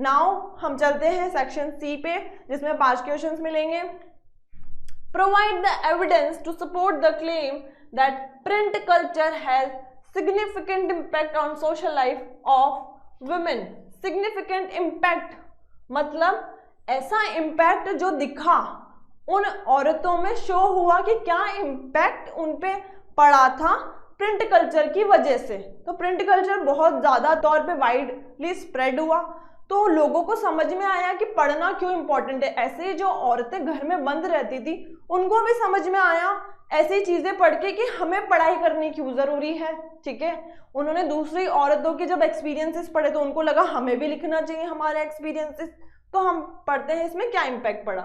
Now हम चलते हैं सेक्शन सी पे, जिसमें 5 क्वेश्चंस मिलेंगे। Provide the evidence to support the claim that print culture has significant impact on social life of women. Significant impact मतलब ऐसा इम्पैक्ट जो दिखा, उन औरतों में शो हुआ कि क्या इम्पैक्ट उन पे पड़ा था प्रिंट कल्चर की वजह से। तो प्रिंट कल्चर बहुत ज़्यादा तौर पे वाइडली स्प्रेड हुआ, तो लोगों को समझ में आया कि पढ़ना क्यों इम्पोर्टेंट है। ऐसे जो औरतें घर में बंद रहती थी उनको भी समझ में आया ऐसी चीज़ें पढ़ के कि हमें पढ़ाई करनी क्यों ज़रूरी है। ठीक है, उन्होंने दूसरी औरतों के जब एक्सपीरियंसेस पढ़े तो उनको लगा हमें भी लिखना चाहिए हमारे एक्सपीरियंसेस। तो हम पढ़ते हैं इसमें क्या इम्पैक्ट पड़ा।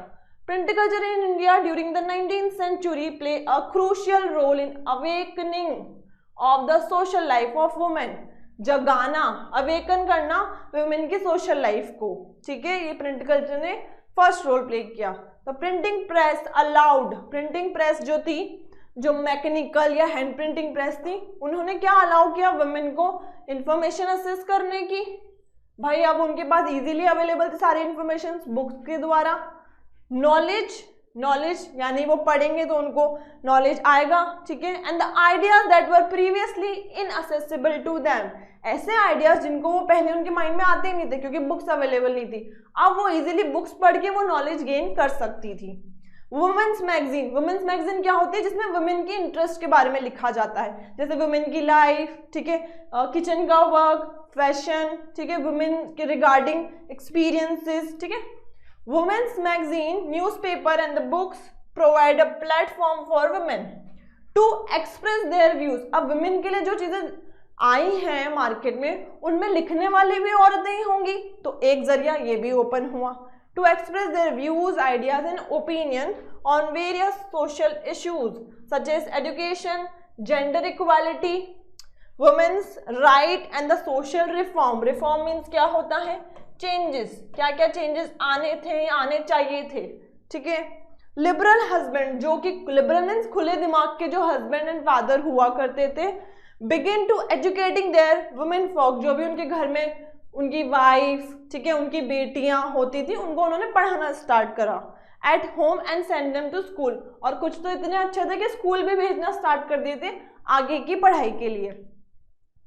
Print culture in India during the 19th century play a crucial role in awakening of the social life of women. जगाना, अवेकन करना वुमेन की सोशल लाइफ को। ठीक है, ये प्रिंट कल्चर ने फर्स्ट रोल प्ले किया। तो printing press allowed, printing press जो थी, जो मैकेनिकल या हैंड प्रिंटिंग प्रेस थी, उन्होंने क्या अलाउ किया वुमेन को इंफॉर्मेशन एक्सेस करने की। भाई अब उनके पास इजीली अवेलेबल थी सारी इंफॉर्मेशन बुक्स के द्वारा। नॉलेज यानी वो पढ़ेंगे तो उनको नॉलेज आएगा। ठीक है, and the ideas that were previously inaccessible to them, ऐसे आइडियाज जिनको वो पहले उनके माइंड में आते ही नहीं थे क्योंकि बुक्स अवेलेबल नहीं थी, अब वो इजीली बुक्स पढ़ के वो नॉलेज गेन कर सकती थी। वुमेन्स मैगजीन, वुमेन्स मैगजीन क्या होती है जिसमें वुमेन की इंटरेस्ट के बारे में लिखा जाता है, जैसे वुमेन की लाइफ, ठीक है, किचन का वर्क, फैशन, ठीक है, वुमेन के रिगार्डिंग एक्सपीरियंसेस। ठीक है, women's magazine, newspaper and the books provide a platform for women to express their views. अब वुमेन के लिए जो चीजें आई हैं मार्केट में उनमें लिखने वाली भी औरतें ही होंगी, तो एक जरिया ये भी ओपन हुआ to express their views, ideas and opinion on various social issues such as education, gender equality, women's right and the social reform. Reform means क्या होता है, चेंजेस, क्या क्या चेंजेस आने थे, आने चाहिए थे। ठीक है, लिबरल हस्बैंड, जो कि लिबरल मीन्स खुले दिमाग के जो हस्बैंड एंड फादर हुआ करते थे, begin to educating their women folk, जो भी उनके घर में उनकी वाइफ, ठीक है, उनकी बेटियां होती थी, उनको उन्होंने पढ़ाना स्टार्ट करा at home and send them to school. और कुछ तो इतने अच्छे थे कि स्कूल भी भेजना स्टार्ट कर दिए थे आगे की पढ़ाई के लिए।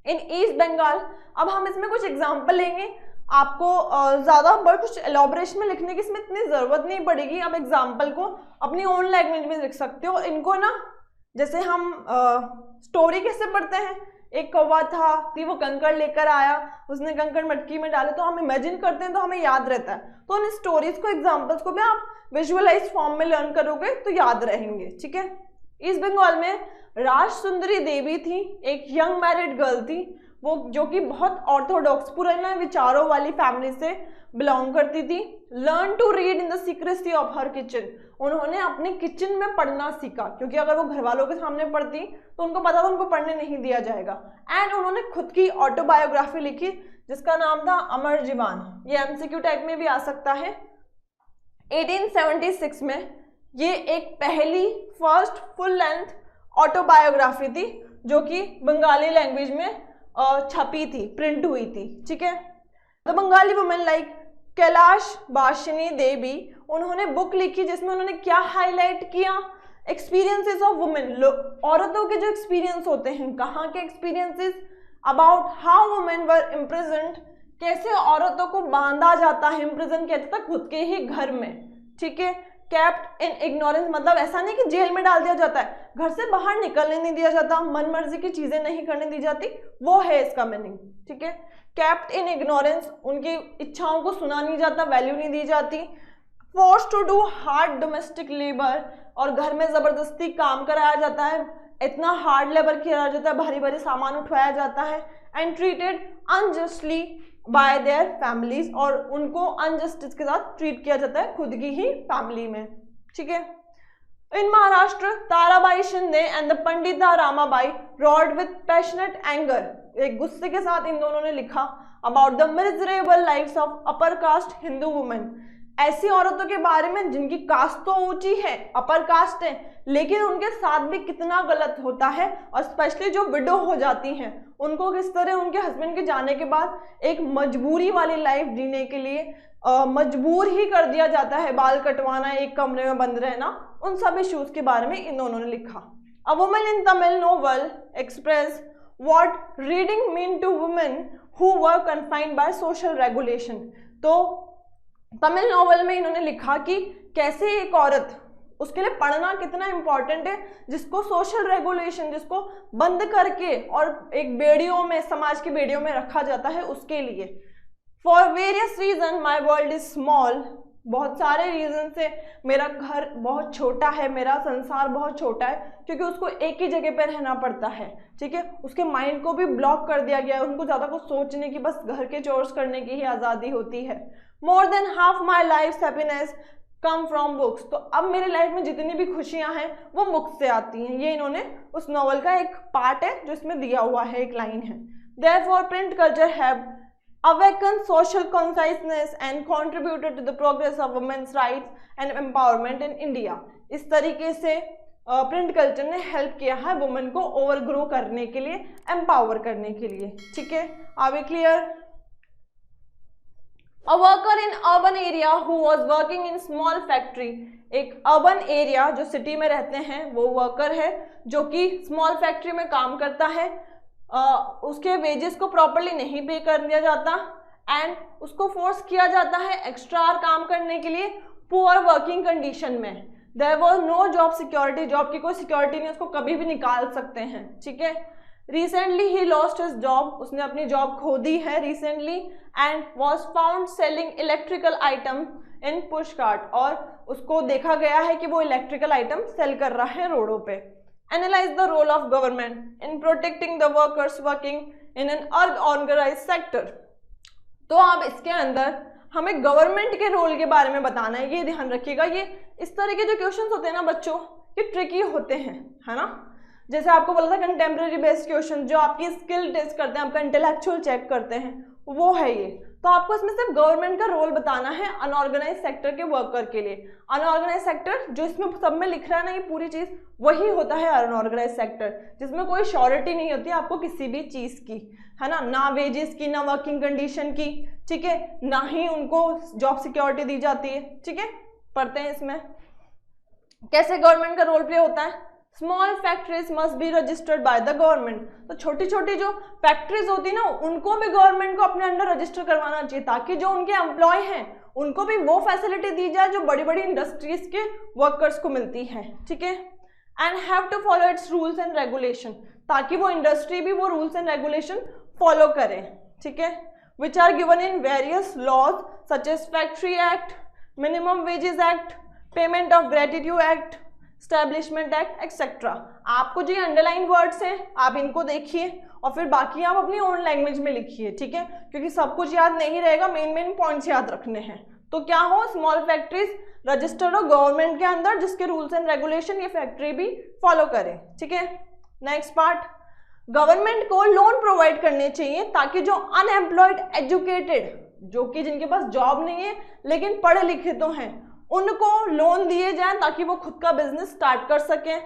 इन ईस्ट बंगाल, अब हम इसमें कुछ एग्जाम्पल लेंगे, आपको ज़्यादा बड़ा कुछ एलॉबरेशन में लिखने की इसमें इतनी ज़रूरत नहीं पड़ेगी। आप एग्जाम्पल को अपनी ओन लैंग्वेज में लिख सकते हो। इनको ना जैसे हम स्टोरी कैसे पढ़ते हैं, एक कौवा था कि वो कंकड़ लेकर आया, उसने कंकड़ मटकी में डाले, तो हम इमेजिन करते हैं तो हमें याद रहता है। तो उन स्टोरीज को, एग्जाम्पल्स को भी आप विजुअलाइज फॉर्म में लर्न करोगे तो याद रहेंगे। ठीक है, ईस्ट बंगाल में राज सुंदरी देवी थी, एक यंग मैरिड गर्ल थी, वो जो कि बहुत ऑर्थोडॉक्स पुराने विचारों वाली फैमिली से बिलोंग करती थी। Learn to read in the secrecy of her kitchen, उन्होंने अपने किचन में पढ़ना सीखा, क्योंकि अगर वो घर वालों के सामने पढ़ती तो उनको पता था उनको पढ़ने नहीं दिया जाएगा। एंड उन्होंने खुद की ऑटोबायोग्राफी लिखी जिसका नाम था अमर जीवन। ये एमसीक्यू टाइप में भी आ सकता है। 1876 में ये एक पहली फर्स्ट फुल लेंथ ऑटोबायोग्राफी थी जो कि बंगाली लैंग्वेज में छपी थी, प्रिंट हुई थी। ठीक है, the Bengali women like Kailash Bashini Devi, उन्होंने बुक लिखी जिसमें उन्होंने क्या हाईलाइट किया, एक्सपीरियंसेस ऑफ वुमेन, औरतों के जो एक्सपीरियंस होते हैं, कहाँ के experiences, about how women were imprisoned, कैसे औरतों को बांधा जाता है, इम्प्रिजन कहते थे खुद के ही घर में। ठीक है, कैप्ट इन इग्नोरेंस, मतलब ऐसा नहीं कि जेल में डाल दिया जाता है, घर से बाहर निकलने नहीं दिया जाता, मन मर्जी की चीजें नहीं करने दी जाती, वो है इसका मीनिंग। ठीक है, कैप्ट इन इग्नोरेंस, उनकी इच्छाओं को सुना नहीं जाता, वैल्यू नहीं दी जाती। Force to do hard domestic labour, और घर में जबरदस्ती काम कराया जाता है, इतना हार्ड लेबर किया जाता है, भारी भारी सामान उठवाया जाता है। And treated unjustly bye their families, और उनको अनजस्टिस के साथ ट्रीट किया जाता है खुद की ही फैमिली में। ठीक है, इन Maharashtra Tarabai Shinde and the Pandita Ramabai road with passionate anger, एक गुस्से के साथ इन दोनों ने लिखा about the miserable lives of upper caste Hindu women, ऐसी औरतों के बारे में जिनकी कास्ट तो ऊंची है, अपर कास्ट है, लेकिन उनके साथ भी कितना गलत होता है, और स्पेशली जो विडो हो जाती हैं उनको किस तरह उनके हस्बैंड के जाने के बाद एक मजबूरी वाली लाइफ जीने के लिए मजबूर ही कर दिया जाता है, बाल कटवाना, एक कमरे में बंद रहना, उन सब इश्यूज के बारे में इन दोनों ने लिखा। A woman in Tamil novel express what reading mean to women who were confined by social regulation. तो तमिल नोवेल में इन्होंने लिखा कि कैसे एक औरत, उसके लिए पढ़ना कितना इंपॉर्टेंट है, जिसको सोशल रेगुलेशन, जिसको बंद करके और एक बेड़ियों में, समाज की बेड़ियों में रखा जाता है, उसके लिए। For various reason my world is small, बहुत सारे रीजन से मेरा घर बहुत छोटा है, मेरा संसार बहुत छोटा है, क्योंकि उसको एक ही जगह पे रहना पड़ता है, ठीक है। उसके माइंड को भी ब्लॉक कर दिया गया है, उनको ज़्यादा कुछ सोचने की, बस घर के चोर्स करने की ही आज़ादी होती है। More than half my life happiness come from books, तो अब मेरे लाइफ में जितनी भी खुशियां हैं वो बुक्स से आती हैं। ये इन्होंने उस नॉवल का एक पार्ट है जो इसमें दिया हुआ है, एक लाइन है। Therefore print culture have awakened social consciousness and contributed to the progress of women's rights and empowerment in India। इस तरीके से प्रिंट कल्चर ने हेल्प किया है वुमेन को ओवरग्रो करने के लिए, एम्पावर करने के लिए, ठीक है। Are we clear? A worker in urban area who was working in small factory, एक अर्बन एरिया जो सिटी में रहते हैं वो वर्कर है जो कि स्मॉल फैक्ट्री में काम करता है, उसके वेजेस को प्रॉपरली नहीं पे कर दिया जाता एंड उसको फोर्स किया जाता है एक्स्ट्रा आवर काम करने के लिए पुअर वर्किंग कंडीशन में। There was no job security, job की कोई सिक्योरिटी नहीं, उसको कभी भी निकाल सकते हैं, ठीक है। Recently he lost his job, उसने अपनी जॉब खो दी है recently, and was found selling electrical item in push cart, और उसको देखा गया है कि वो इलेक्ट्रिकल आइटम सेल कर रहा है रोडों पे। Analyse the role of government in protecting the workers working in an unorganised sector. तो अब इसके अंदर हमें गवर्नमेंट के रोल के बारे में बताना है, ये ध्यान रखिएगा। ये इस तरह के जो क्वेश्चंस होते हैं ना बच्चों, ये ट्रिकी होते हैं, है ना। जैसे आपको बोला था कंटेम्प्रेरी बेस्ड क्वेश्चन जो आपकी स्किल टेस्ट करते हैं, आपका इंटेलेक्चुअल चेक करते हैं, वो है ये। तो आपको इसमें सिर्फ गवर्नमेंट का रोल बताना है अनऑर्गेनाइज सेक्टर के वर्कर के लिए। अनऑर्गेनाइज सेक्टर जो इसमें सब में लिख रहा है ना ये पूरी चीज, वही होता है अनऑर्गेनाइज सेक्टर, जिसमें कोई श्योरिटी नहीं होती आपको किसी भी चीज की, है ना वेजेस की, ना वर्किंग कंडीशन की, ठीक है, ना ही उनको जॉब सिक्योरिटी दी जाती है, ठीक है। पढ़ते हैं इसमें कैसे गवर्नमेंट का रोल प्ले होता है। Small factories must be registered by the government, तो छोटी छोटी जो फैक्ट्रीज होती है ना उनको भी गवर्नमेंट को अपने अंडर रजिस्टर करवाना चाहिए, ताकि जो उनके एम्प्लॉय हैं उनको भी वो फैसिलिटी दी जाए जो बड़ी बड़ी इंडस्ट्रीज के वर्कर्स को मिलती है, ठीक है। And have to follow its rules and regulation, ताकि वो इंडस्ट्री भी वो रूल्स एंड रेगुलेशन फॉलो करे, ठीक है, which are given in various laws such as factory act, minimum wages act, payment of gratitude act, establishment act etcetera. आपको जो underline words हैं आप इनको देखिए और फिर बाकी आप अपनी ओन लैंग्वेज में लिखिए, ठीक है, क्योंकि सब कुछ याद नहीं रहेगा, मेन पॉइंट्स याद रखने हैं। तो क्या हो, स्मॉल फैक्ट्रीज रजिस्टर्ड हो गवर्नमेंट के अंदर, जिसके रूल्स एंड रेगुलेशन ये फैक्ट्री भी फॉलो करे, ठीक है। नेक्स्ट पार्ट, गवर्नमेंट को लोन प्रोवाइड करने चाहिए ताकि जो अनएम्प्लॉयड एजुकेटेड, जो कि जिनके पास जॉब नहीं है लेकिन पढ़े लिखे तो हैं, उनको लोन दिए जाएं ताकि वो खुद का बिजनेस स्टार्ट कर सकें।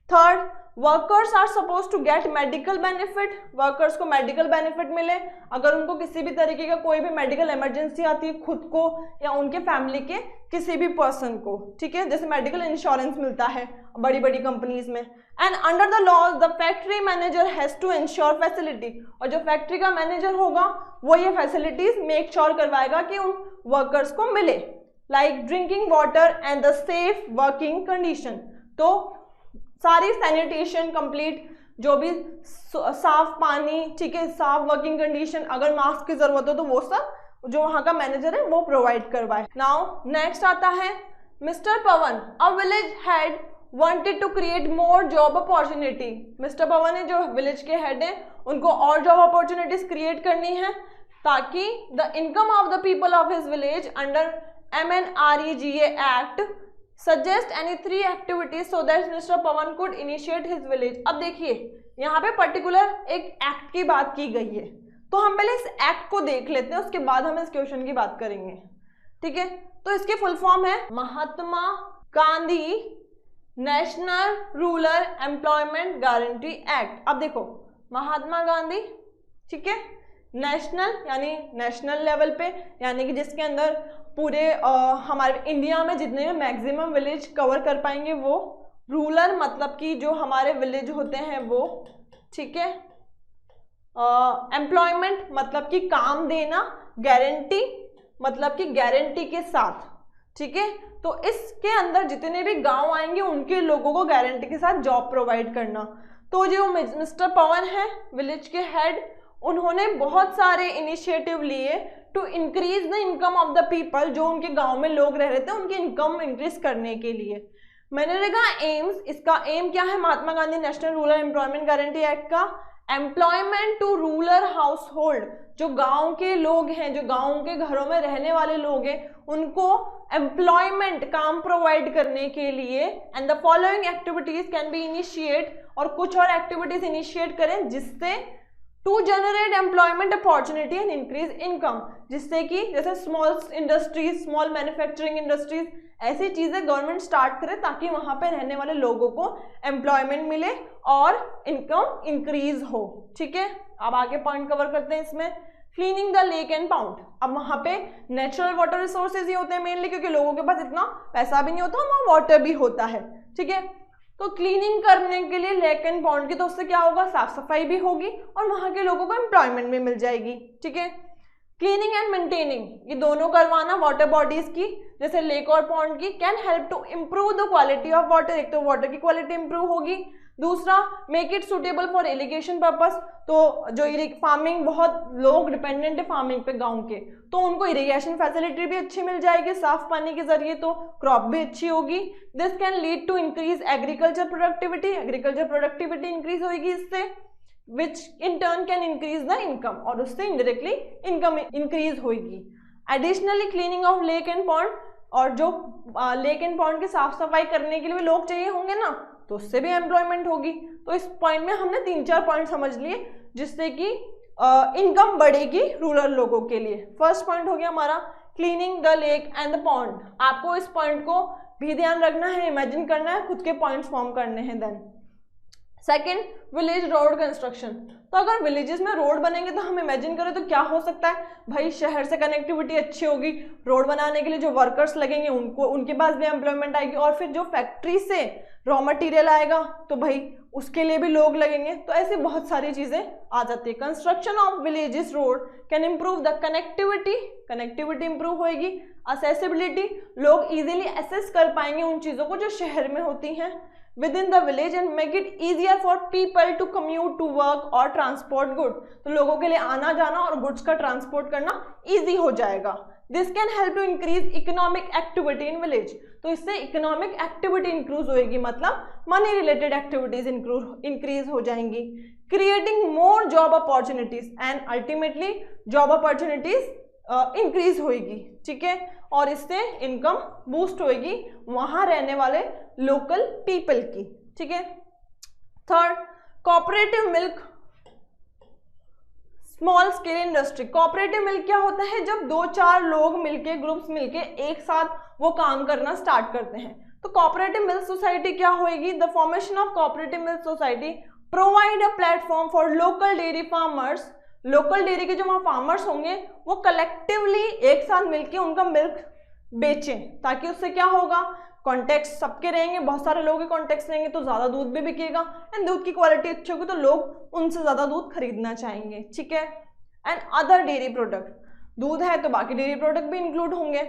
Third, workers are suppose to get medical benefit, workers को मेडिकल बेनिफिट मिले अगर उनको किसी भी तरीके का कोई भी मेडिकल इमरजेंसी आती है खुद को या उनके फैमिली के किसी भी पर्सन को, ठीक है, जैसे मेडिकल इंश्योरेंस मिलता है बड़ी बड़ी कंपनीज में। And under the laws the factory manager has to ensure facility, और जो फैक्ट्री का मैनेजर होगा वो ये फैसिलिटीज मेक श्योर करवाएगा कि उन वर्कर्स को मिले, like drinking water and the safe working condition. तो सारी सैनिटेशन कंप्लीट, जो भी साफ पानी, ठीक है, साफ वर्किंग कंडीशन, अगर मास्क की जरूरत हो तो वो सब जो वहां का मैनेजर है वो प्रोवाइड करवाए। नाउ नेक्स्ट आता है Mr Pawan, a village head wanted to create more job opportunity। Mr Pawan है जो विलेज के हेड हैं, उनको और जॉब अपॉर्चुनिटीज क्रिएट करनी है ताकि the income of the people of his village under MNREGA act suggest any 3 activities so that mister Pawan could initiate his village. अब देखिए यहाँ पे पर्टिकुलर एक एक्ट की बात की गई है, तो हम पहले इस एक्ट को देख लेते हैं, उसके बाद हम इस क्वेश्चन की बात करेंगे, ठीक है, तो इसकी फुल फॉर्म है Mahatma Gandhi National Rural Employment Guarantee Act. अब देखो महात्मा गांधी, ठीक है, नेशनल यानी नेशनल लेवल पे, यानी कि जिसके अंदर पूरे हमारे इंडिया में जितने भी मैक्सिमम विलेज कवर कर पाएंगे वो, रूरल मतलब कि जो हमारे विलेज होते हैं वो, ठीक है, एम्प्लॉयमेंट मतलब कि काम देना, गारंटी मतलब कि गारंटी के साथ, ठीक है, तो इसके अंदर जितने भी गांव आएंगे उनके लोगों को गारंटी के साथ जॉब प्रोवाइड करना। तो जो मिस्टर पवन है विलेज के हेड, उन्होंने बहुत सारे इनिशिएटिव लिए to increase the income of the people, जो उनके गांव में लोग रह रहे थे उनकी इनकम इंक्रीज करने के लिए। मैंने देखा एम्स, इसका एम क्या है Mahatma Gandhi National Rural Employment Guarantee Act का, employment to rural household, जो गांव के लोग हैं, जो गांव के घरों में रहने वाले लोग हैं, उनको एम्प्लॉयमेंट काम प्रोवाइड करने के लिए। And the following activities can be initiate, और कुछ और एक्टिविटीज इनिशिएट करें जिससे to generate employment opportunity and increase income, जिससे कि जैसे small industries, small manufacturing industries, ऐसी चीजें गवर्नमेंट स्टार्ट करे ताकि वहां पे रहने वाले लोगों को एम्प्लॉयमेंट मिले और इनकम इंक्रीज हो। ठीक है, अब आगे पॉइंट कवर करते हैं इसमें। Cleaning the lake and pound, अब वहां पे नेचुरल वाटर रिसोर्सेज ही होते हैं मेनली, क्योंकि लोगों के पास इतना पैसा भी नहीं होता, वहां वाटर भी होता है। ठीक है, तो क्लीनिंग करने के लिए लेक एंड पॉन्ड की, तो उससे क्या होगा, साफ सफाई भी होगी और वहां के लोगों को एम्प्लॉयमेंट भी मिल जाएगी। ठीक है, क्लीनिंग एंड मेंटेनिंग, ये दोनों करवाना वाटर बॉडीज की, जैसे लेक और पॉन्ड की, can help to improve the quality of water, एक तो वाटर की क्वालिटी इंप्रूव होगी, दूसरा make it suitable for irrigation purpose, तो जो फार्मिंग, बहुत लोग डिपेंडेंट है फार्मिंग पे गांव के, तो उनको इरिगेशन फैसिलिटी भी अच्छी मिल जाएगी साफ पानी के जरिए, तो क्रॉप भी अच्छी होगी। This can lead to increase agriculture productivity, agriculture productivity increase होगी इससे, which in turn can increase the income, और उससे इनडायरेक्टली इनकम इंक्रीज होगी। Additionally cleaning of lake and pond, और जो लेक एंड पॉन्ड की साफ सफाई करने के लिए भी लोग चाहिए होंगे ना, तो उससे भी एम्प्लॉयमेंट होगी। तो इस पॉइंट में हमने 3-4 पॉइंट समझ लिए जिससे कि इनकम बढ़ेगी रूरल लोगों के लिए। फर्स्ट पॉइंट हो गया हमारा cleaning the lake and the pond. आपको इस पॉइंट को भी ध्यान रखना है, इमेजिन करना है, खुद के पॉइंट्स फॉर्म करने हैं। Then second, village road construction, तो अगर विलेजेस में रोड बनेंगे तो हम इमेजिन करें तो क्या हो सकता है भाई, शहर से कनेक्टिविटी अच्छी होगी, रोड बनाने के लिए जो वर्कर्स लगेंगे उनको, उनके पास भी एम्प्लॉयमेंट आएगी, और फिर जो फैक्ट्री से रॉ मटेरियल आएगा तो भाई उसके लिए भी लोग लगेंगे, तो ऐसी बहुत सारी चीजें आ जाती है। Construction of villages road can improve the connectivity, connectivity improve होगी, असेसिबिलिटी, लोग इजीली एसेस कर पाएंगे उन चीजों को जो शहर में होती हैं within the village, and make it easier for people to commute to work or transport goods, तो लोगों के लिए आना जाना और गुड्स का ट्रांसपोर्ट करना इजी हो जाएगा। This can help to increase economic activity in village, तो इससे इकोनॉमिक एक्टिविटी इंक्रीज होगी, मतलब मनी रिलेटेड एक्टिविटीज इंक्रीज हो जाएंगी। Creating more job opportunities and ultimately job opportunities increase होगी। ठीक है, और इससे इनकम बूस्ट होगी वहां रहने वाले लोकल पीपल की। ठीक है, third, cooperative milk small scale industry. Cooperative milk क्या होता है, जब 2-4 लोग मिलके, ग्रुप्स मिलके एक साथ वो काम करना स्टार्ट करते हैं, तो कोऑपरेटिव मिल्क सोसाइटी क्या होगी, the formation of cooperative milk society provide a platform for local dairy farmers, local dairy के जो वहां फार्मर्स होंगे वो कलेक्टिवली एक साथ मिलके उनका मिल्क बेचें, ताकि उससे क्या होगा, कॉन्टेक्ट सबके रहेंगे, बहुत सारे लोगों के कॉन्टेक्ट रहेंगे तो ज्यादा दूध भी बिकेगा, एंड दूध की क्वालिटी अच्छी होगी तो लोग उनसे ज्यादा दूध खरीदना चाहेंगे। ठीक है, एंड अदर डेयरी प्रोडक्ट, दूध है तो बाकी डेयरी प्रोडक्ट भी इंक्लूड होंगे।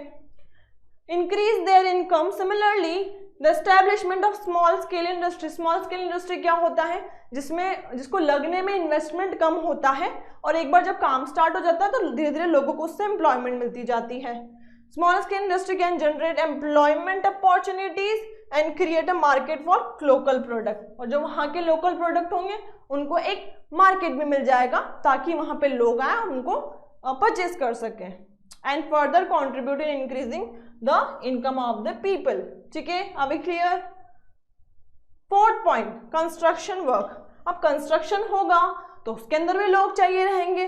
Increase their income, similarly the establishment of small scale industry. Small scale industry क्या होता है, जिसको लगने में इन्वेस्टमेंट कम होता है, और एक बार जब काम स्टार्ट हो जाता है तो धीरे धीरे लोगों को उससे एम्प्लॉयमेंट मिलती जाती है। Small scale industry can generate employment opportunities and create a market for local product, और जो वहाँ के लोकल प्रोडक्ट होंगे उनको एक मार्केट भी मिल जाएगा ताकि वहाँ पे लोग आए और उनको परचेज कर सकें, and further contribute in increasing the income of the people. ठीक है, अभी clear. Fourth point, construction work. अब कंस्ट्रक्शन होगा तो उसके अंदर भी लोग चाहिए रहेंगे।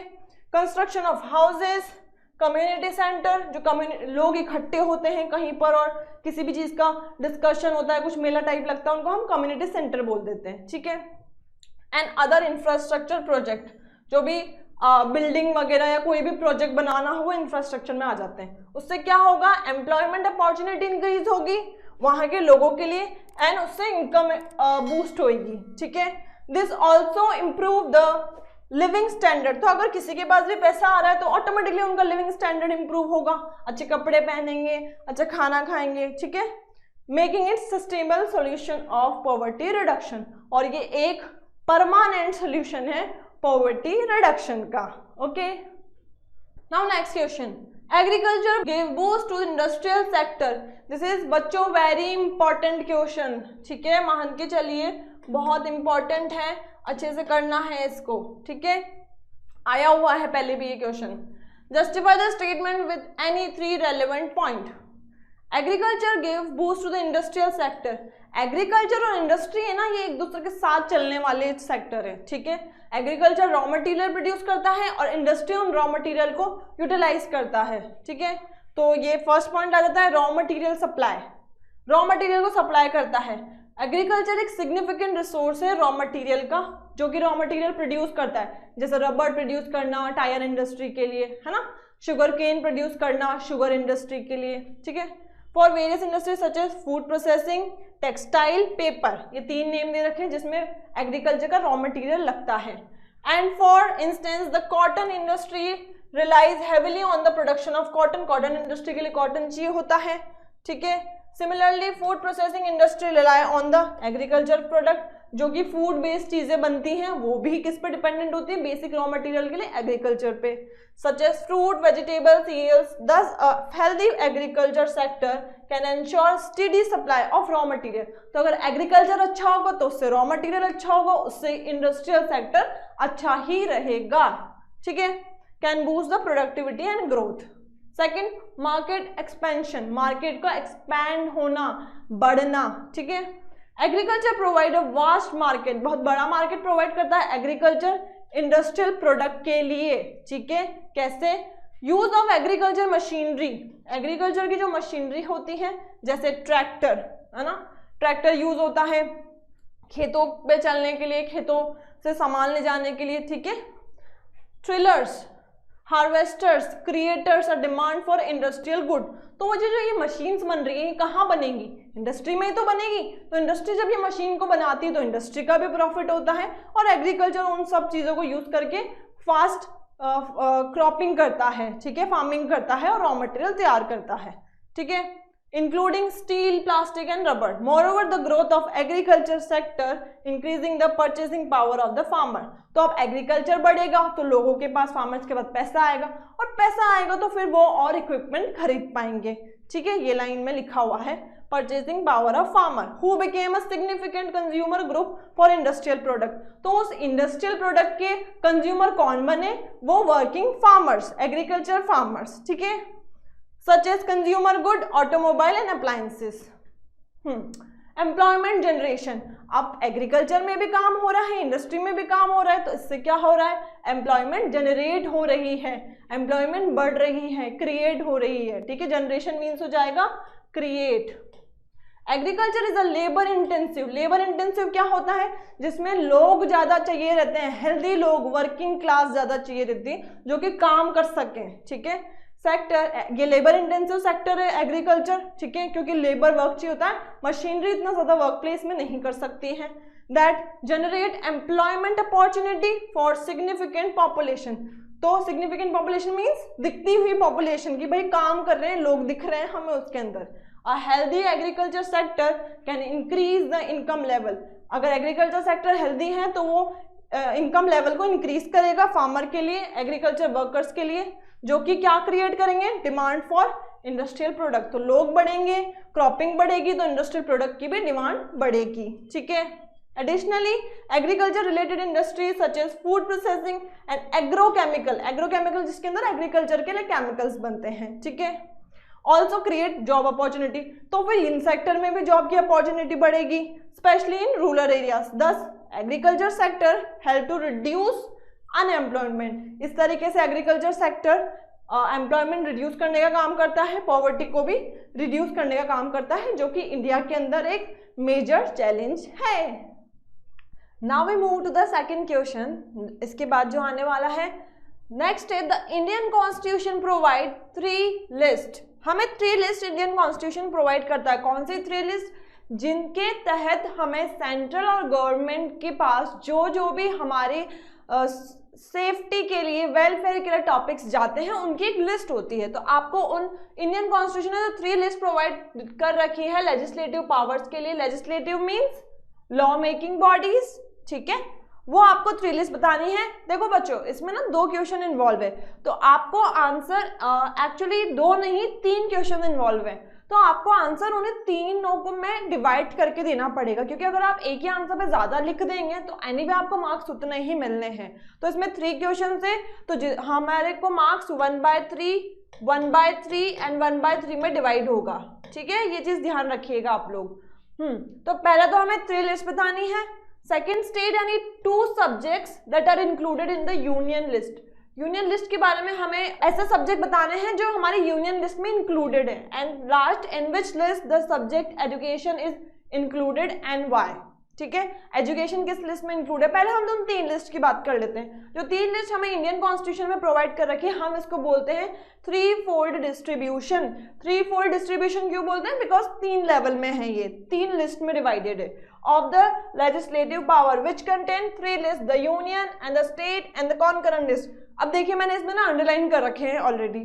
Construction of houses, community centre, जो लोग इकट्ठे होते हैं कहीं पर और किसी भी चीज का डिस्कशन होता है, कुछ मेला टाइप लगता है, उनको हम कम्युनिटी सेंटर बोल देते हैं, ठीक है। एंड अदर इंफ्रास्ट्रक्चर प्रोजेक्ट, जो भी बिल्डिंग वगैरह या कोई भी प्रोजेक्ट बनाना हो वो इंफ्रास्ट्रक्चर में आ जाते हैं। उससे क्या होगा, एम्प्लॉयमेंट अपॉर्चुनिटी इंक्रीज होगी वहां के लोगों के लिए एंड उससे इनकम बूस्ट होगी, ठीक है। This also improve the living standard, तो अगर किसी के पास भी पैसा आ रहा है तो ऑटोमेटिकली उनका लिविंग स्टैंडर्ड इंप्रूव होगा, अच्छे कपड़े पहनेंगे, अच्छा खाना खाएंगे, ठीक है। Making it sustainable solution of poverty reduction, और ये एक परमानेंट सॉल्यूशन है पॉवर्टी रिडक्शन का, okay. Now next question, agriculture give boost to industrial sector. This is बच्चों वेरी इंपॉर्टेंट क्वेश्चन, ठीक है, मान के चलिए बहुत इंपॉर्टेंट है, अच्छे से करना है इसको, ठीक है। आया हुआ है पहले भी ये question. Justify the statement with any 3 relevant point. Agriculture give boost to the industrial sector. Agriculture और इंडस्ट्री है ना, ये एक दूसरे के साथ चलने वाले सेक्टर है, ठीक है। एग्रीकल्चर रॉ मटेरियल प्रोड्यूस करता है और इंडस्ट्री उन रॉ मटेरियल को यूटिलाइज करता है, ठीक है। तो ये फर्स्ट पॉइंट आ जाता है raw material supply, raw material को सप्लाई करता है। एग्रीकल्चर एक सिग्निफिकेंट रिसोर्स है रॉ मटेरियल का, जो कि रॉ मटेरियल प्रोड्यूस करता है, जैसे रबर प्रोड्यूस करना टायर इंडस्ट्री के लिए, है ना, शुगर केन प्रोड्यूस करना शुगर इंडस्ट्री के लिए, ठीक है। For various industries such as food processing, textile, paper, ये 3 नेम दे रखे हैं जिसमें एग्रीकल्चर का रॉ मटेरियल लगता है। And for instance the cotton industry relies heavily on the production of cotton, cotton industry के लिए कॉटन चाहिए होता है, ठीक है। Similarly food processing industry rely on the agriculture product, जो कि फूड बेस्ड चीजें बनती हैं वो भी किस पे डिपेंडेंट होती है, बेसिक रॉ मटेरियल के लिए एग्रीकल्चर पे, such as fruit, vegetables, cereals. Thus a healthy agriculture sector can ensure steady supply of raw material. तो अगर एग्रीकल्चर अच्छा होगा तो उससे रॉ मटेरियल अच्छा होगा, उससे इंडस्ट्रियल सेक्टर अच्छा ही रहेगा, ठीक है। Can boost the productivity and growth. Second, market expansion, market का एक्सपैंड होना, बढ़ना, ठीक है। Agriculture provide a vast market, बहुत बड़ा मार्केट प्रोवाइड करता है एग्रीकल्चर इंडस्ट्रियल प्रोडक्ट के लिए, ठीक है। कैसे, use of agriculture machinery, agriculture की जो मशीनरी होती है जैसे ट्रैक्टर, है ना, ट्रैक्टर यूज होता है खेतों पे चलने के लिए, खेतों से सामान ले जाने के लिए, ठीक है। Tillers, harvesters, creators, demand for industrial good. तो वो जो ये मशीन्स बन रही है कहाँ बनेंगी, इंडस्ट्री में ही तो बनेगी। तो इंडस्ट्री जब ये मशीन को बनाती है तो इंडस्ट्री का भी प्रॉफिट होता है और एग्रीकल्चर उन सब चीज़ों को यूज करके फास्ट क्रॉपिंग करता है, ठीक है, फार्मिंग करता है और रॉ मटेरियल तैयार करता है, ठीक है, including steel, plastic and rubber. Moreover the growth of agriculture sector increasing the purchasing power of the farmer. तो अब एग्रीकल्चर बढ़ेगा तो लोगों के पास, फार्मर्स के पास पैसा आएगा और पैसा आएगा तो फिर वो और इक्विपमेंट खरीद पाएंगे, ठीक है। ये लाइन में लिखा हुआ है purchasing power of farmer who became a significant consumer group for industrial product. तो उस इंडस्ट्रियल प्रोडक्ट के कंज्यूमर कौन बने, वो वर्किंग फार्मर्स, एग्रीकल्चर फार्मर्स, ठीक है। Such as consumer good, automobile and appliances. Employment generation, अब एग्रीकल्चर में भी काम हो रहा है, इंडस्ट्री में भी काम हो रहा है, तो इससे क्या हो रहा है, एम्प्लॉयमेंट जनरेट हो रही है, एम्प्लॉयमेंट बढ़ रही है, क्रिएट हो रही है, ठीक है। जनरेशन मीन्स हो जाएगा create. Agriculture is a labour intensive, labour intensive क्या होता है, जिसमें लोग ज्यादा चाहिए रहते हैं, हेल्दी लोग, वर्किंग क्लास ज्यादा चाहिए रहती है जो कि काम कर सकें, ठीक है। सेक्टर, ये लेबर इंटेंसिव सेक्टर है एग्रीकल्चर, ठीक है, क्योंकि लेबर वर्क चाहिए होता है, मशीनरी इतना ज्यादा वर्क प्लेस में नहीं कर सकती है। That generate employment opportunity for significant population. तो सिग्निफिकेंट पॉपुलेशन मीन्स दिखती हुई पॉपुलेशन की, भाई काम कर रहे हैं लोग, दिख रहे हैं हमें उसके अंदर। अ healthy agriculture sector can increase the income level. अगर एग्रीकल्चर सेक्टर हेल्दी है तो वो इनकम लेवल को इंक्रीज करेगा फार्मर के लिए, एग्रीकल्चर वर्कर्स के लिए, जो कि क्या क्रिएट करेंगे, डिमांड फॉर इंडस्ट्रियल प्रोडक्ट। तो लोग बढ़ेंगे, क्रॉपिंग बढ़ेगी तो इंडस्ट्रियल प्रोडक्ट की भी डिमांड बढ़ेगी, ठीक है। Additionally agriculture related industries such as food processing and agrochemical, agrochemical जिसके अंदर एग्रीकल्चर के लिए केमिकल्स बनते हैं, ठीक है, ऑल्सो क्रिएट जॉब अपॉर्चुनिटी। तो फिर इन सेक्टर में भी जॉब की अपॉर्चुनिटी बढ़ेगी, specially in rural areas. Thus agriculture sector help to reduce unemployment. इस तरीके से एग्रीकल्चर सेक्टर एम्प्लॉयमेंट रिड्यूस करने का काम करता है, पॉवर्टी को भी रिड्यूस करने का काम करता है, जो कि इंडिया के अंदर एक मेजर चैलेंज है। Now we move to the second question. इसके बाद जो आने वाला है नेक्स्ट है, the Indian constitution provide 3 list. हमें 3 लिस्ट इंडियन कॉन्स्टिट्यूशन प्रोवाइड करता है। कौन सी 3 लिस्ट? जिनके तहत हमें सेंट्रल और गवर्नमेंट के पास जो भी हमारे सेफ्टी के लिए, वेलफेयर के लिए टॉपिक्स जाते हैं, उनकी एक लिस्ट होती है। तो आपको उन इंडियन कॉन्स्टिट्यूशन ने 3 लिस्ट प्रोवाइड कर रखी है लेजिस्लेटिव पावर्स के लिए। Legislative means law making bodies, ठीक है, वो आपको 3 लिस्ट बतानी है। देखो बच्चों, इसमें ना 2 क्वेश्चन इन्वॉल्व है, तो आपको आंसर एक्चुअली 2 नहीं 3 क्वेश्चन इन्वॉल्व है, तो आपको आंसर उन्हें तीनों को में डिवाइड करके देना पड़ेगा, क्योंकि अगर आप एक ही आंसर पे ज्यादा लिख देंगे तो एनीवे आपको मार्क्स उतने ही मिलने हैं। तो इसमें 3 क्वेश्चन से तो हमारे को मार्क्स 1/3, 1/3 एंड 1/3 में डिवाइड होगा, ठीक है, ये चीज ध्यान रखिएगा आप लोग। तो पहले तो हमें 3 लिस्ट बतानी है। सेकेंड, स्टेट यानी 2 subjects that are included in the union list. Union list के बारे में हमें ऐसे सब्जेक्ट बताने हैं जो हमारी यूनियन लिस्ट में इंक्लूडेड है। And last, in which list the subject education is included and why, ठीक है, एजुकेशन किस लिस्ट में इंक्लूड है। पहले हम दोनों 3 लिस्ट की बात कर लेते हैं। जो 3 लिस्ट हमें इंडियन कॉन्स्टिट्यूशन में प्रोवाइड कर रखी है, हम इसको बोलते हैं 3-fold डिस्ट्रीब्यूशन। 3-fold डिस्ट्रीब्यूशन क्यों बोलते हैं? बिकॉज 3 लेवल में है, ये 3 लिस्ट में डिवाइडेड है। Of the legislative power which contain 3 list, the union and the state and the concurrent list. अब देखिए मैंने इसमें ना अंडरलाइन कर रखे हैं ऑलरेडी।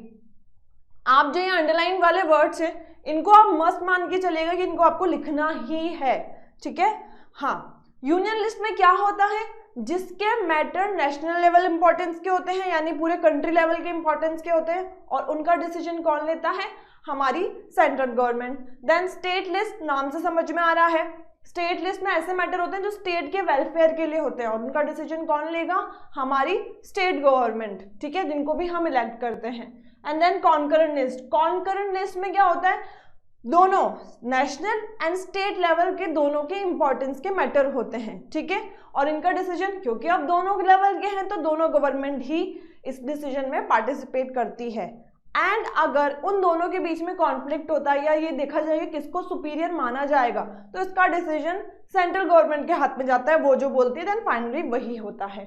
आप जो ये अंडरलाइन वाले वर्ड्स हैं, इनको आप मस्ट मान के चलिएगा कि इनको आपको लिखना ही है, ठीक है। हाँ, यूनियन लिस्ट में क्या होता है? जिसके मैटर नेशनल लेवल इंपॉर्टेंस के होते हैं, यानी पूरे कंट्री लेवल के इंपॉर्टेंस के होते हैं, और उनका डिसीजन कौन लेता है? हमारी central government. Then state list, नाम से समझ में आ रहा है, स्टेट लिस्ट में ऐसे मैटर होते हैं जो स्टेट के वेलफेयर के लिए होते हैं, और उनका डिसीजन कौन लेगा? हमारी स्टेट गवर्नमेंट, ठीक है, जिनको भी हम इलेक्ट करते हैं। And then concurrent list. Concurrent list में क्या होता है? दोनों नेशनल एंड स्टेट लेवल के दोनों के इंपॉर्टेंस के मैटर होते हैं, ठीक है, और इनका डिसीजन, क्योंकि अब दोनों लेवल के हैं तो दोनों गवर्नमेंट ही इस डिसीजन में पार्टिसिपेट करती है। एंड अगर उन दोनों के बीच में कॉन्फ्लिक्ट होता है या ये देखा जाएगा किसको सुपीरियर माना जाएगा, तो इसका डिसीजन सेंट्रल गवर्नमेंट के हाथ में जाता है, वो जो बोलती है, देन फाइनली वही होता है,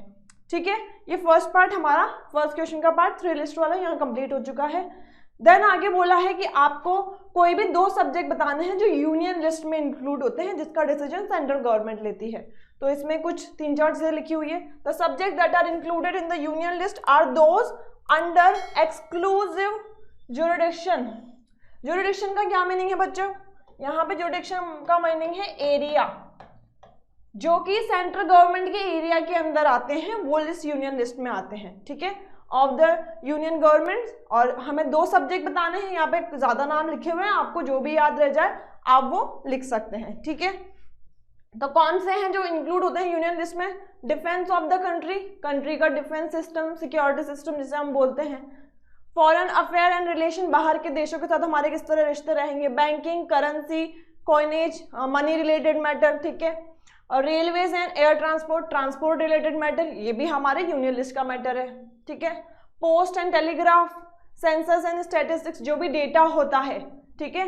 ठीक है। ये फर्स्ट पार्ट हमारा, फर्स्ट क्वेश्चन का पार्ट 3 लिस्ट वाला यहाँ कंप्लीट हो चुका है। देन आगे बोला है कि आपको कोई भी 2 सब्जेक्ट बताने हैं जो यूनियन लिस्ट में इंक्लूड होते हैं, जिसका डिसीजन सेंट्रल गवर्नमेंट लेती है। तो इसमें कुछ 3-4 चीजें लिखी हुई है। The subject that are included in the union list are those under exclusive jurisdiction. Jurisdiction का क्या मीनिंग है बच्चों? यहाँ पे जुरिडिक्शन का मीनिंग है एरिया, जो कि सेंट्रल गवर्नमेंट के एरिया के अंदर आते हैं, वो लिस्ट यूनियन लिस्ट में आते हैं, ठीक है, ऑफ द यूनियन गवर्नमेंट। और हमें 2 सब्जेक्ट बताने हैं, यहाँ पे ज्यादा नाम लिखे हुए हैं, आपको जो भी याद रह जाए आप वो लिख सकते हैं, ठीक है। तो कौन से हैं जो इंक्लूड होते हैं यूनियन लिस्ट में? Defence of the country, country का डिफेंस सिस्टम, सिक्योरिटी सिस्टम जिसे हम बोलते हैं। फॉरेन अफेयर एंड रिलेशन, बाहर के देशों के साथ हमारे किस तरह रिश्ते रहेंगे। Banking, currency, coinage, money related matter, ठीक है। और railways and air transport, transport related matter, ये भी हमारे यूनियन लिस्ट का मैटर है, ठीक है। Post and telegraph, census and statistics, जो भी डेटा होता है, ठीक है,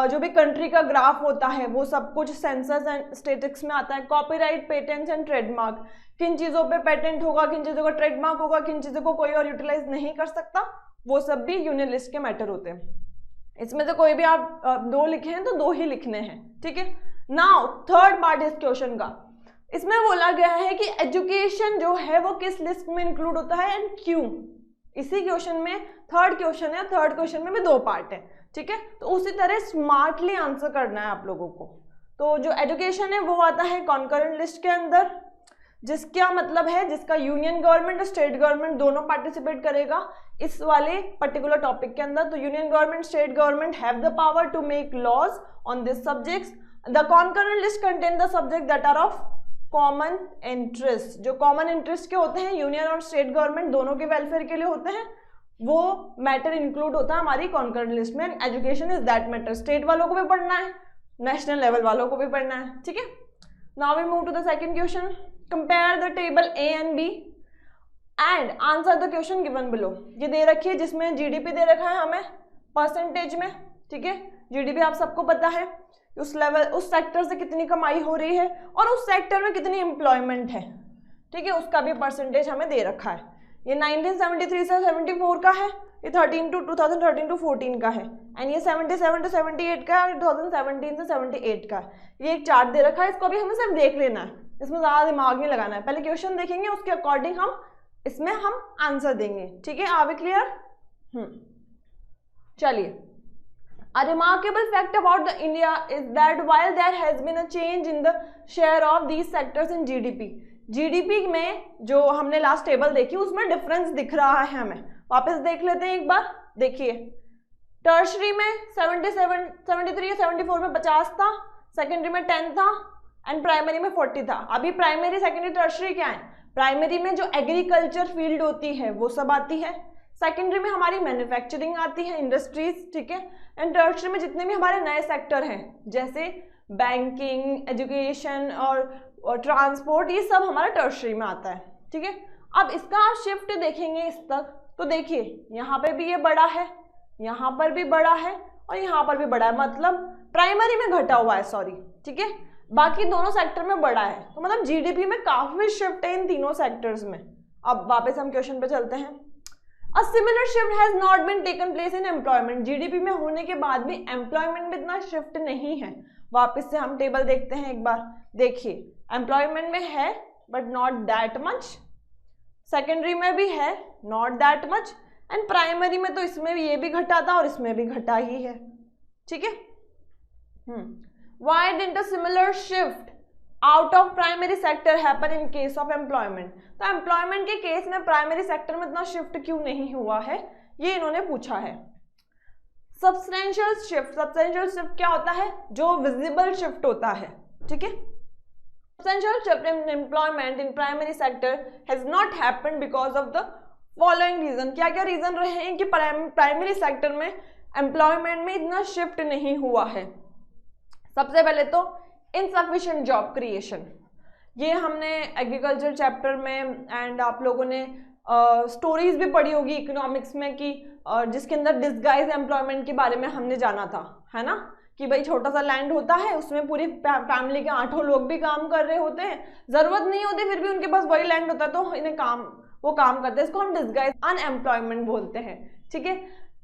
जो भी कंट्री का ग्राफ होता है, वो सब कुछ सेंसस एंड स्टैटिस्टिक्स में आता है। कॉपीराइट, पेटेंट्स एंड ट्रेडमार्क, किन चीज़ों पे पेटेंट होगा, किन चीज़ों का ट्रेडमार्क होगा, किन चीज़ों को कोई और यूटिलाइज नहीं कर सकता, वो सब भी यूनियन लिस्ट के मैटर होते हैं। इसमें से कोई भी आप 2 लिखे हैं तो 2 ही लिखने हैं, ठीक है। नाउ थर्ड पार्ट इस क्वेश्चन का, इसमें बोला गया है कि एजुकेशन जो है वो किस लिस्ट में इंक्लूड होता है एंड क्यों। इसी क्वेश्चन में थर्ड क्वेश्चन है, थर्ड क्वेश्चन में भी 2 पार्ट है, ठीक है। तो उसी तरह स्मार्टली आंसर करना है आप लोगों को। तो जो एजुकेशन है वो आता है कॉन्करेंट लिस्ट के अंदर, जिसका मतलब है जिसका यूनियन गवर्नमेंट और स्टेट गवर्नमेंट दोनों पार्टिसिपेट करेगा इस वाले पर्टिकुलर टॉपिक के अंदर। तो union government, state government have the power to make laws on this subjects. The concurrent list contain the subject that are of common interest, जो common interest के होते हैं, यूनियन और स्टेट गवर्नमेंट दोनों के वेलफेयर के लिए होते हैं, वो मैटर इंक्लूड होता है हमारी कॉन्करेंट लिस्ट में। Education is that matter, state वालों को भी पढ़ना है, नेशनल लेवल वालों को भी पढ़ना है, ठीक है। Now we move to the second question. Compare the table A and B and answer the question given below. ये दे रखी है जिसमें जीडीपी दे रखा है हमें परसेंटेज में, ठीक है। जीडीपी आप सबको पता है उस लेवल, उस सेक्टर से कितनी कमाई हो रही है और उस सेक्टर में कितनी एम्प्लॉयमेंट है, ठीक है, उसका भी परसेंटेज हमें दे रखा है। ये 1973 से 74 का है, ये 2013 to 14 का है, एंड ये 77 to 78 का है, 2017 से 78 का है। ये एक चार्ट दे रखा है, इसको अभी हमें सिर्फ देख लेना है, इसमें ज़्यादा दिमाग नहीं लगाना है। पहले क्वेश्चन देखेंगे, उसके अकॉर्डिंग हम इसमें हम आंसर देंगे, ठीक है। Are we clear? चलिए, A remarkable fact about the India is that while there has been a change in the share of these sectors in GDP, GDP में जो हमने लास्ट टेबल देखी उसमें डिफरेंस दिख रहा है हमें। वापस देख लेते हैं एक बार, देखिए टर्शरी में 77, 73 या 74 में 50 था, सेकेंडरी में 10 था एंड प्राइमरी में 40 था। अभी प्राइमरी सेकेंडरी टर्शरी क्या है? प्राइमरी में जो एग्रीकल्चर फील्ड होती है वो सब आती है, सेकेंडरी में हमारी मैन्युफैक्चरिंग आती है, इंडस्ट्रीज, ठीक है, एंड टर्शरी में जितने भी हमारे नए सेक्टर हैं जैसे बैंकिंग, एजुकेशन और ट्रांसपोर्ट, ये सब हमारा टर्शरी में आता है, ठीक है। अब इसका आप शिफ्ट देखेंगे इस तक, तो देखिए यहाँ पे भी ये बड़ा है, यहाँ पर भी बड़ा है और यहाँ पर भी बड़ा है, मतलब प्राइमरी में घटा हुआ है, सॉरी, ठीक है, बाकी दोनों सेक्टर में बड़ा है। तो मतलब जीडीपी में काफी शिफ्ट है इन तीनों सेक्टर्स में। अब वापस हम क्वेश्चन पे चलते हैं। A similar shift has not been taken place in employment. GDP में होने के बाद भी एम्प्लॉयमेंट में इतना शिफ्ट नहीं है। वापस से हम टेबल देखते हैं एक बार, देखिए एम्प्लॉयमेंट में है but not that much, secondary में भी है not that much, and primary में तो इसमें भी ये भी घटा था और इसमें भी घटा ही है, ठीक है। Why didn't a similar shift out of primary sector happen in case of employment? तो एम्प्लॉयमेंट के केस में प्राइमरी सेक्टर में इतना शिफ्ट क्यों नहीं हुआ है, ये इन्होंने पूछा है। सब्सटेंशियल शिफ्ट, सब्सटेंशियल शिफ्ट क्या होता है? जो विजिबल शिफ्ट होता है, ठीक है। Substantial shift in employment in primary sector has not happened because of the following reason. क्या क्या रीजन रहे हैं कि प्राइमरी सेक्टर में एम्प्लॉयमेंट में इतना शिफ्ट नहीं हुआ है? सबसे पहले तो इनसफिशिएंट जॉब क्रिएशन, ये हमने एग्रीकल्चर चैप्टर में एंड आप लोगों ने स्टोरीज भी पढ़ी होगी इकोनॉमिक्स में कि जिसके अंदर डिस्गाइज एम्प्लॉयमेंट के बारे में हमने जाना था, है ना, कि भाई छोटा सा लैंड होता है, उसमें पूरी फैमिली के 8 लोग भी काम कर रहे होते हैं, जरूरत नहीं होती फिर भी उनके पास वही लैंड होता है तो इन्हें वो काम करते हैं, इसको हम डिस्गाइज अनएम्प्लॉयमेंट बोलते हैं, ठीक है।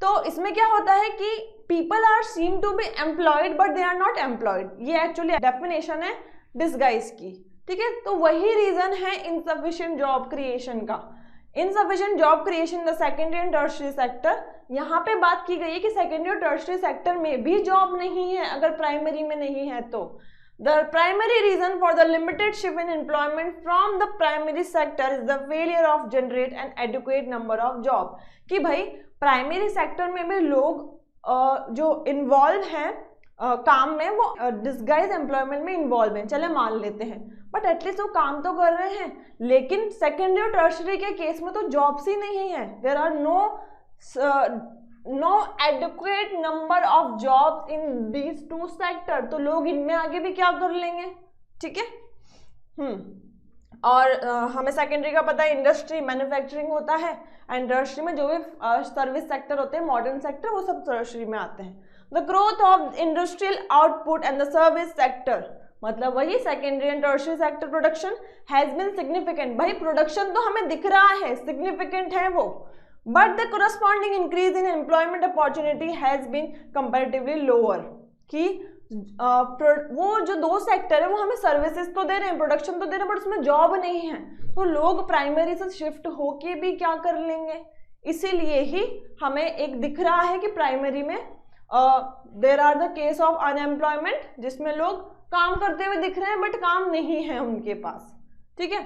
तो इसमें क्या होता है कि people are seem to be employed but they are not employed, ये एक्चुअली डेफिनेशन है डिस्गाइज की, ठीक है। तो वही रीजन है इनसफिशिएंट जॉब क्रिएशन का। Insufficient job creation the secondary and tertiary sector, यहाँ पे बात की गई है कि सेकेंडरी और टर्शरी सेक्टर में भी जॉब नहीं है अगर प्राइमरी में नहीं है तो। The primary reason for the limited shift in employment from the primary sector is the failure of generate an adequate number of job। कि भाई प्राइमरी सेक्टर में भी लोग जो इन्वॉल्व हैं काम में वो डिस्गाइज एम्प्लॉयमेंट में इन्वॉल्व हैं, चले मान लेते हैं, बट एटलीस्ट वो काम तो कर रहे हैं। लेकिन सेकेंडरी और टर्शरी के केस में तो जॉब्स ही नहीं है, there are no adequate number of jobs in these two sector, तो लोग इनमें आगे भी क्या कर लेंगे, ठीक है। और हमें सेकेंडरी का पता है इंडस्ट्री मैन्युफैक्चरिंग होता है, एंड टर्शरी में जो भी सर्विस सेक्टर होते हैं मॉडर्न सेक्टर वो सब टर्शरी में आते हैं। The growth of industrial output and the service sector, मतलब वही secondary and tertiary sector production has been significant. भाई प्रोडक्शन तो हमें दिख रहा है सिग्निफिकेंट है वो, but the corresponding increase in employment opportunity has been comparatively lower। कि वो जो दो सेक्टर है वो हमें सर्विसेज तो दे रहे हैं, प्रोडक्शन तो दे रहे हैं, बट उसमें जॉब नहीं है, तो लोग प्राइमरी से शिफ्ट होके भी क्या कर लेंगे। इसीलिए ही हमें एक दिख रहा है कि प्राइमरी में there are the case of unemployment, जिसमें लोग काम करते हुए दिख रहे हैं बट काम नहीं है उनके पास, ठीक है।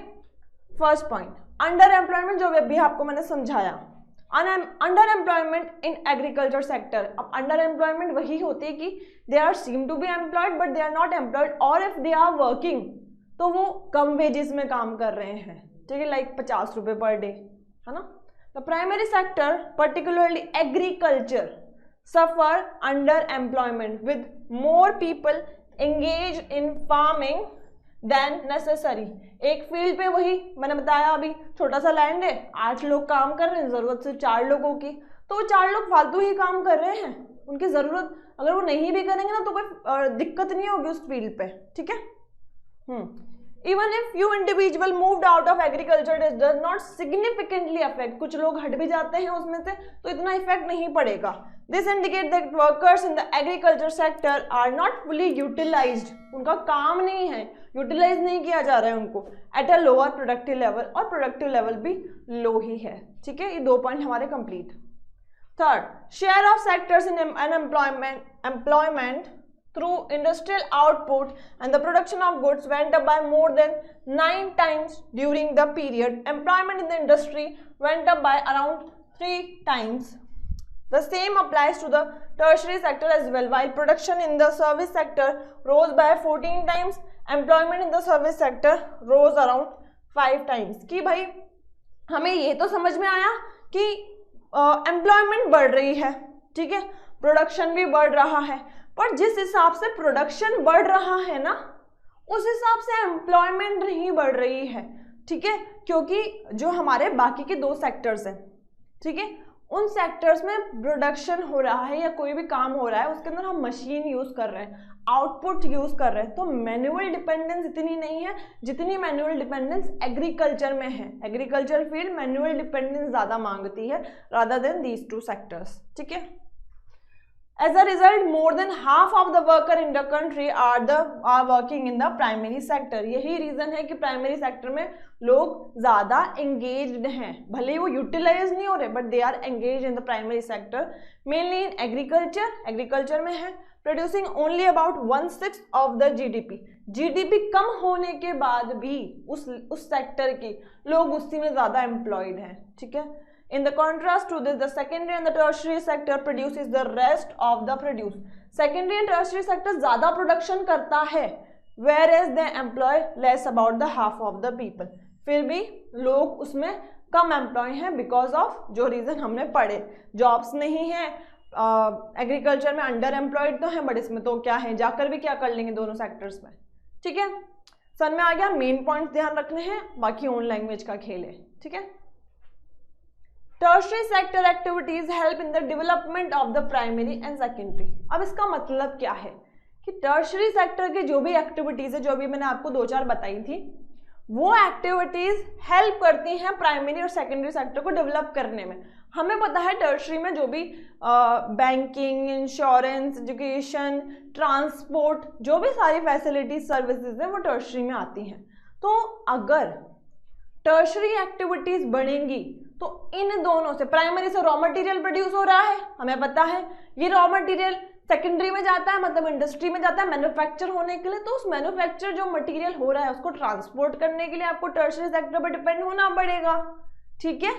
फर्स्ट पॉइंट अंडर एम्प्लॉयमेंट, जो अभी आपको मैंने समझाया। Under employment in agriculture sector, अब अंडर एम्प्लॉयमेंट वही होती है कि they are seem to be employed but they are not employed, और इफ दे आर वर्किंग तो वो कम वेजेस में काम कर रहे हैं, ठीक है, लाइक 50 रुपये पर डे, है ना। The primary sector particularly agriculture suffer under employment with more people engaged in farming than necessary. एक फील्ड पे वही मैंने बताया अभी, छोटा सा लैंड है, 8 लोग काम कर रहे हैं, जरूरत सिर्फ 4 लोगों की, तो वो 4 लोग फालतू ही काम कर रहे हैं, उनकी जरूरत अगर वो नहीं भी करेंगे ना तो कोई दिक्कत नहीं होगी उस फील्ड पे, ठीक है। Even if few individual moved out of agriculture, it does not significantly affect, कुछ लोग हट भी जाते हैं उसमें से तो इतना इफेक्ट नहीं पड़ेगा। This indicates that workers in the agriculture sector are not fully utilized, उनका काम नहीं है, यूटिलाइज नहीं किया जा रहा है उनको, at a lower productive level, और productive level भी लो ही है, ठीक है। ये 2 पॉइंट हमारे complete. Third, share of sectors in employment through industrial output and the production of goods went up by more than 9 times during the period. Employment in the industry went up by around 3 times. The same applies to the tertiary sector as well. While production in the service sector rose by 14 times, employment in the service sector rose around 5 times. कि भाई हमें ये तो समझ में आया कि employment बढ़ रही है, ठीक है, प्रोडक्शन भी बढ़ रहा है, पर जिस हिसाब से प्रोडक्शन बढ़ रहा है ना उस हिसाब से एम्प्लॉयमेंट नहीं बढ़ रही है, ठीक है, क्योंकि जो हमारे बाकी के 2 सेक्टर्स हैं, ठीक है, उन सेक्टर्स में प्रोडक्शन हो रहा है या कोई भी काम हो रहा है उसके अंदर हम मशीन यूज कर रहे हैं, आउटपुट यूज कर रहे हैं, तो मैनुअल डिपेंडेंस इतनी नहीं है जितनी मैनुअल डिपेंडेंस एग्रीकल्चर में है। एग्रीकल्चर फील्ड मैनुअल डिपेंडेंस ज्यादा मांगती है रादर देन दीज 2 सेक्टर्स, ठीक है। As a result, more than half of the worker in the country are working in the primary sector. यही रीजन है कि प्राइमरी सेक्टर में लोग ज्यादा एंगेज्ड हैं, भले ही वो यूटिलाइज नहीं हो रहे but they are engage in the primary sector, mainly in agriculture में है, producing only about 1/6 of the GDP कम होने के बाद भी उस सेक्टर के लोग उसी में ज्यादा एम्प्लॉयड हैं, ठीक है। In the contrast to this, the secondary and the tertiary sector produces the rest of the produce. Secondary and tertiary sector ज़्यादा production करता है, whereas they employ less about the half of the people. फिर भी लोग उसमें कम employ हैं because of जो reason हमने पढ़े, जॉब्स नहीं है, एग्रीकल्चर में अंडर एम्प्लॉयड तो है, बट इसमें तो क्या है, जाकर भी क्या कर लेंगे दोनों सेक्टर्स में, ठीक है। समझ में आ गया, मेन पॉइंट्स ध्यान रखने हैं, बाकी ओन लैंग्वेज का खेल है, ठीक है। Tertiary sector activities help in the development of the primary and secondary. अब इसका मतलब क्या है कि टर्शियरी सेक्टर के जो भी एक्टिविटीज है, जो भी मैंने आपको 2-4 बताई थी, वो एक्टिविटीज हेल्प करती हैं प्राइमरी और सेकेंडरी सेक्टर को डेवलप करने में। हमें पता है टर्शियरी में जो भी बैंकिंग, इंश्योरेंस, एजुकेशन, ट्रांसपोर्ट, जो भी सारी फैसिलिटीज सर्विसेज हैं वो टर्शियरी में आती हैं। तो अगर टर्शियरी एक्टिविटीज बढ़ेंगी तो इन दोनों से, प्राइमरी से रॉ मटेरियल प्रोड्यूस हो रहा है, हमें पता है, ये रॉ मटेरियल सेकेंडरी में जाता है, मतलब इंडस्ट्री में जाता है मैन्युफैक्चर होने के लिए, तो उस मैन्युफैक्चर जो मटेरियल हो रहा है उसको ट्रांसपोर्ट करने के लिए आपको टर्शियरी सेक्टर पर डिपेंड होना पड़ेगा, ठीक है।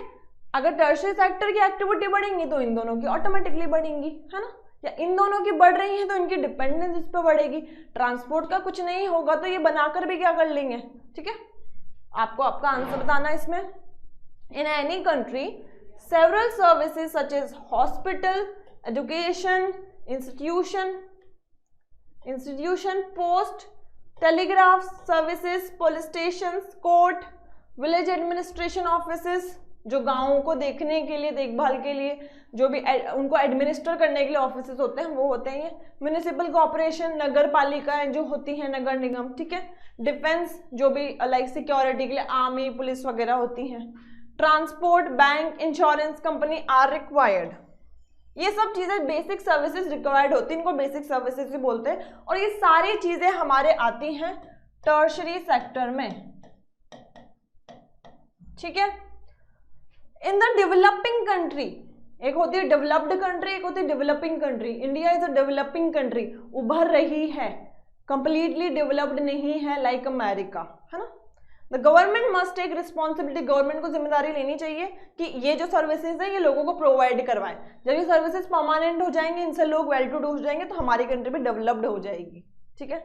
अगर टर्शियरी सेक्टर की एक्टिविटी बढ़ेंगी तो इन दोनों की ऑटोमेटिकली बढ़ेंगी, है ना, या इन दोनों की बढ़ रही है तो इनकी डिपेंडेंस इस पर बढ़ेगी। ट्रांसपोर्ट का कुछ नहीं होगा तो ये बनाकर भी क्या कर लेंगे, ठीक है। आपको आपका आंसर बताना है इसमें। In any country, several services such as hospital, education, institution, post, telegraph services, police stations, court, village administration offices, जो गाँवों को देखने के लिए, देखभाल के लिए, जो भी उनको एडमिनिस्टर करने के लिए ऑफिसेस होते हैं वो होते हैं म्यूनिसिपल कॉर्पोरेशन, नगर पालिकाएं जो होती हैं, नगर निगम, ठीक है। डिफेंस, जो भी लाइक सिक्योरिटी के लिए आर्मी, पुलिस वगैरह होती हैं। Transport, bank, insurance company are required. ये सब चीजें बेसिक सर्विसेज रिक्वायर्ड होती हैं, इनको बेसिक सर्विसेज भी बोलते हैं, और ये सारी चीजें हमारे आती हैं टर्शियरी सेक्टर में, ठीक है। इन द डेवलपिंग कंट्री, एक होती है डेवलप्ड कंट्री, एक होती है developing country. India is a developing country, उभर रही है, कंप्लीटली डेवलप्ड नहीं है लाइक अमेरिका, है ना। The government must take responsibility, government को जिम्मेदारी लेनी चाहिए कि ये जो सर्विसेज है ये लोगों को प्रोवाइड करवाएं। जब ये सर्विसेज परमानेंट हो जाएंगे, इनसे लोग वेल टू डू हो जाएंगे, तो हमारी कंट्री भी डेवलप्ड हो जाएगी, ठीक है।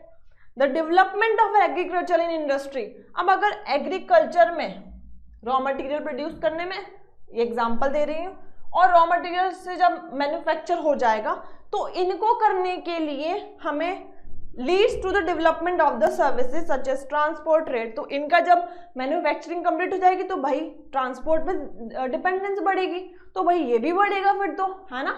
The development of agriculture in industry, अब अगर एग्रीकल्चर में रॉ मटेरियल प्रोड्यूस करने में, ये एग्जाम्पल दे रही हूँ, और रॉ मटेरियल से जब मैन्युफैक्चर हो जाएगा तो इनको करने के लिए हमें leads to the development of the services such as transport trade. तो इनका जब मैन्युफैक्चरिंग कंप्लीट हो जाएगी तो भाई ट्रांसपोर्ट पे डिपेंडेंस बढ़ेगी, तो भाई ये भी बढ़ेगा फिर तो, है ना।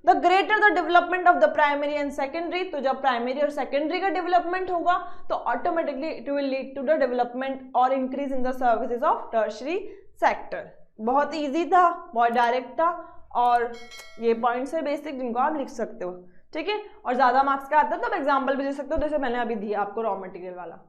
The greater the development of the primary and secondary, तो जब प्राइमरी और सेकेंडरी का डेवलपमेंट होगा तो automatically it will lead to the development और increase in the services of tertiary sector. बहुत ईजी था, बहुत डायरेक्ट था, और ये पॉइंट्स है बेसिक जिनको आप लिख सकते हो, ठीक है। और ज्यादा मार्क्स का आता है तो आप एग्जाम्पल भी दे सकते हो, जैसे मैंने अभी दिया आपको रॉ मटेरियल वाला।